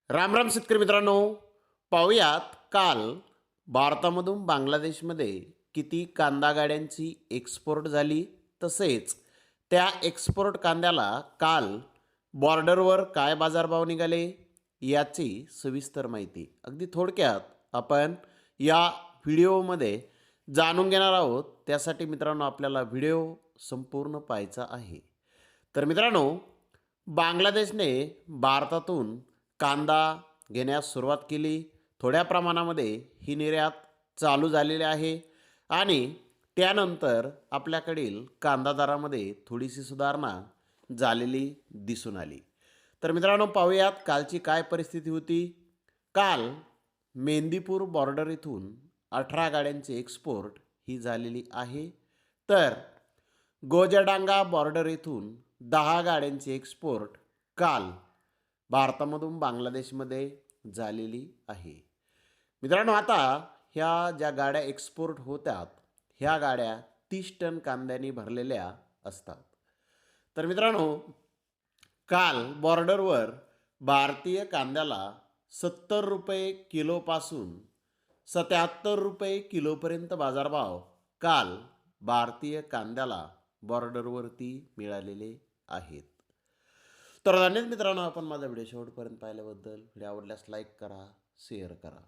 राम राम शेतकरी मित्रांनो, पाहूयात काल भारतामधून बांगलादेशमध्ये किती कांदा गाड्यांची एक्सपोर्ट झाली, तसेच त्या एक्सपोर्ट कांद्याला काल बॉर्डरवर काय बाजारभाव निघाले याची सविस्तर माहिती अगदी थोडक्यात आपण या व्हिडिओमध्ये जाणून घेणार आहोत. त्यासाठी मित्रांनो आपल्याला व्हिडिओ संपूर्ण पाहायचा आहे. तर मित्रांनो, बांगलादेशने भारतातून कांदा घेण्यास सुरुवात केली. थोड्या प्रमाणामध्ये ही निर्यात चालू झालेली आहे आणि त्यानंतर आपल्याकडील कांदा दरामध्ये थोडीशी सुधारणा झालेली दिसून आली. तर मित्रांनो, पाहूयात कालची काय परिस्थिती होती. काल मेंदीपूर बॉर्डर इथून 18 गाड्यांची एक्सपोर्ट ही झालेली आहे. तर गोजाडांगा बॉर्डर इथून 10 गाड्यांची एक्सपोर्ट काल भारतामधून बांगलादेशमध्ये झालेली आहे. मित्रांनो, आता ह्या ज्या गाड्या एक्सपोर्ट होतात ह्या गाड्या 30 टन कांद्याने भरलेल्या असतात. तर मित्रांनो, काल बॉर्डरवर भारतीय कांद्याला 70 रुपये किलोपासून 77 रुपये किलोपर्यंत बाजारभाव काल भारतीय कांद्याला बॉर्डरवरती मिळालेले आहेत. तर धन्यवाद मित्रांनो, आपण माझा व्हिडिओ शेवटपर्यंत पाहिल्याबद्दल. व्हिडिओ आवडल्यास लाईक करा, शेअर करा.